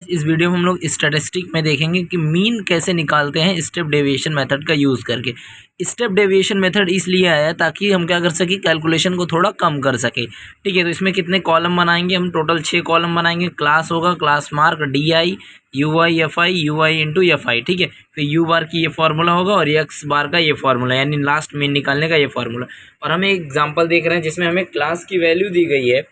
इस वीडियो में हम लोग स्टैटिस्टिक में देखेंगे कि मीन कैसे निकालते हैं स्टेप डेविएशन मेथड का यूज़ करके। स्टेप डेविएशन मेथड इसलिए आया ताकि हम क्या कर सके, कैलकुलेशन को थोड़ा कम कर सके। ठीक है, तो इसमें कितने कॉलम बनाएंगे हम, टोटल 6 कॉलम बनाएंगे। क्लास होगा, class mark DI UI FI UI into FI। ठीक है, फिर U बार की ये फार्मूला होगा और X बार का ये फार्मूला, यानी लास्ट मीन निकालने का ये फार्मूला। और हम एक एग्जाम्पल देख रहे हैं जिसमें हमें क्लास की वैल्यू दी गई है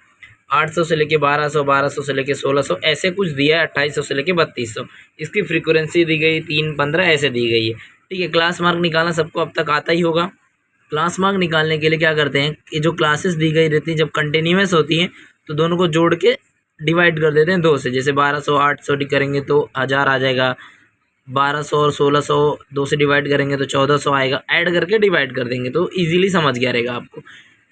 800 से लेके 1200, 1200 से लेके 1600, ऐसे कुछ दिया है, 2800 से लेके 3200। इसकी फ्रीक्वेंसी दी गई 315 ऐसे दी गई है। ठीक है, क्लास मार्क निकालना सबको अब तक आता ही होगा। क्लास मार्क निकालने के लिए क्या करते हैं कि जो क्लासेस दी गई रहती हैं जब कंटिन्यूस होती हैं तो दोनों को जोड़ के डिवाइड कर देते हैं 2 से। जैसे 1200 800 करेंगे तो 1000 आ जाएगा, 1200 और 1600 2 से डिवाइड करेंगे तो 1400 आएगा। ऐड करके डिवाइड कर देंगे तो ईजिली समझ गया रहेगा आपको।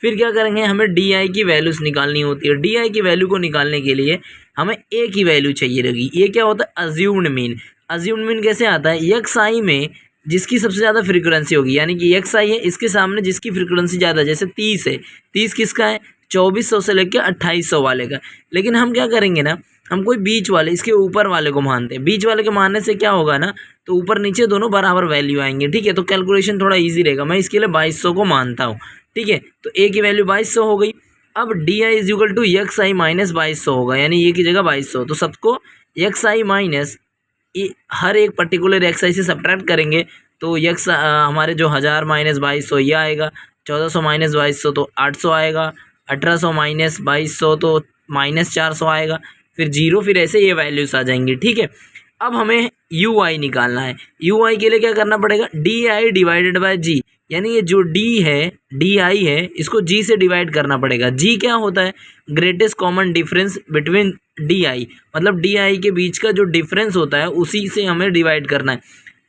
फिर क्या करेंगे, हमें DI की वैल्यूज़ निकालनी होती है। DI की वैल्यू को निकालने के लिए हमें A की वैल्यू चाहिए रहेगी। ये क्या होता है, अज्यूम्ड मीन। अज्यूम्ड मीन कैसे आता है, XI में जिसकी सबसे ज़्यादा फ्रीक्वेंसी होगी, यानी कि XI है, इसके सामने जिसकी फ्रीक्वेंसी ज़्यादा, जैसे 30 है, 30 किसका है, 2400 से लेकर 2800 वाले का। लेकिन हम क्या करेंगे ना, हम कोई बीच वाले, इसके ऊपर वाले को मानते हैं। बीच वाले के मानने से क्या होगा ना, तो ऊपर नीचे दोनों बराबर वैल्यू आएंगे। ठीक है, तो कैलकुलेशन थोड़ा इजी रहेगा। मैं इसके लिए 2200 को मानता हूँ। ठीक है, तो A की वैल्यू 2200 हो गई। अब DI is equal to XI minus 2200 होगा, यानी ये की जगह 2200। तो सबको XI माइनस हर एक पर्टिकुलर XI से सब्ट्रैक्ट करेंगे तो हमारे जो 1000 माइनस 2200 ये आएगा, 1400 माइनस 2200 तो 800 आएगा, 1800 माइनस 2200 तो माइनस 400 आएगा, फिर 0, फिर ऐसे ये वैल्यूज़ आ जाएंगी। ठीक है, अब हमें UI निकालना है। UI के लिए क्या करना पड़ेगा, DI डिवाइडेड बाय G, यानी ये जो DI है इसको G से डिवाइड करना पड़ेगा। G क्या होता है, greatest common difference between DI, मतलब DI के बीच का जो डिफरेंस होता है उसी से हमें डिवाइड करना है।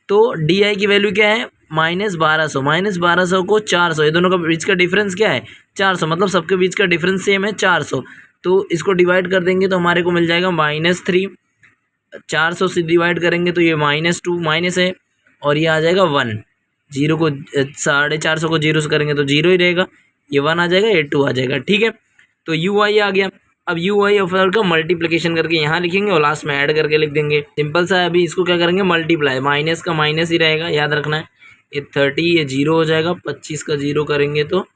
तो DI की वैल्यू क्या है, -1200, -1200 को 400, ये दोनों का बीच का डिफरेंस क्या है, 400, मतलब सबके बीच का डिफरेंस सेम है 400। तो इसको डिवाइड कर देंगे तो हमारे को मिल जाएगा -3। 400 से डिवाइड करेंगे तो ये -2 माइनस है और ये आ जाएगा 1। 0 को 450 को 0 से करेंगे तो 0 ही रहेगा, ये 1 आ जाएगा, ये 2 आ जाएगा। ठीक है, तो UI आ गया। अब UI और का मल्टीप्लिकेशन करके यहाँ लिखेंगे और लास्ट में ऐड करके लिख देंगे। सिंपल सा है। अभी इसको क्या करेंगे, मल्टीप्लाई, माइनस का माइनस ही रहेगा, याद रखना है। ये 30, ये 0 हो जाएगा, 25 का 0 करेंगे तो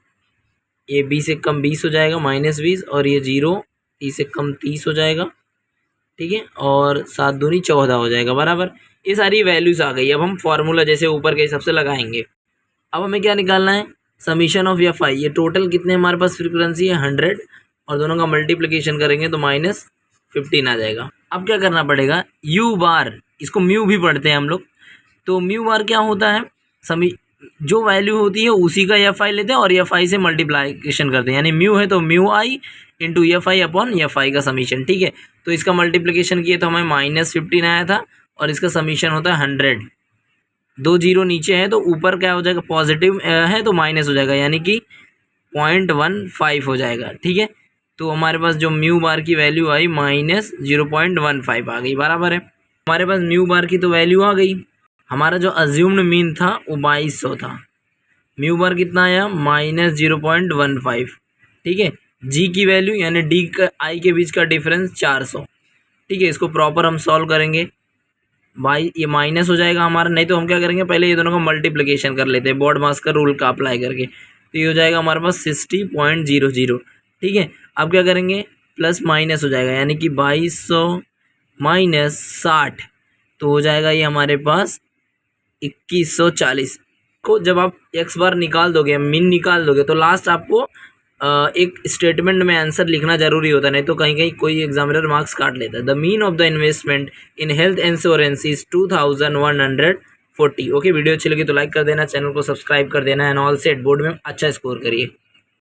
ये 20 से कम 20 हो जाएगा, -20, और ये 0 30 से कम 30 हो जाएगा। ठीक है, और 7 दूनी 14 हो जाएगा, बराबर। ये सारी वैल्यूज़ आ गई। अब हम फार्मूला जैसे ऊपर के हिसाब से लगाएंगे। अब हमें क्या निकालना है, समीशन ऑफ FI। ये टोटल कितने हमारे पास फ्रीक्वेंसी है, 100, और दोनों का मल्टीप्लिकेशन करेंगे तो -15 आ जाएगा। अब क्या करना पड़ेगा, U बार, इसको म्यू भी पढ़ते हैं हम लोग। तो म्यू बार क्या होता है, जो वैल्यू होती है उसी का FI लेते हैं और FI से मल्टीप्लिकेशन करते हैं, यानी म्यू है तो mu I into FI upon FI का समीशन। ठीक है, तो इसका मल्टीप्लिकेशन किए तो हमें -15 आया था और इसका समीशन होता है 100। 2 0 नीचे है तो ऊपर क्या हो जाएगा, पॉजिटिव है तो माइनस हो जाएगा, यानी कि 0.15 हो जाएगा। ठीक है, तो हमारे पास जो म्यू बार की वैल्यू आई -0.15 आ गई, बराबर है। हमारे पास म्यू बार की तो वैल्यू आ गई। हमारा जो अज्यूम्ड मीन था वो 2200 था। म्यू बार कितना आया, -0.15। ठीक है, G की वैल्यू यानी D का I के बीच का डिफरेंस 400। ठीक है, इसको प्रॉपर हम सॉल्व करेंगे। भाई ये माइनस हो जाएगा हमारा, नहीं तो हम क्या करेंगे, पहले ये दोनों का मल्टीप्लिकेशन कर लेते हैं बोर्ड मास का रूल का अप्लाई करके। तो ये हो जाएगा हमारे पास 60.00। ठीक है, अब क्या करेंगे, प्लस माइनस हो जाएगा, यानी कि 2200 माइनस 60 तो हो जाएगा ये हमारे पास 2140 को। जब आप X बार निकाल दोगे, मीन निकाल दोगे, तो लास्ट आपको एक स्टेटमेंट में आंसर लिखना जरूरी होता है, नहीं तो कहीं कहीं कोई एग्जामिनर मार्क्स काट लेता है। The mean of the investment in health insurance is 2140। Okay, video अच्छी लगी तो लाइक कर देना, चैनल को सब्सक्राइब कर देना, एंड ऑल सेट, बोर्ड में अच्छा स्कोर करिए।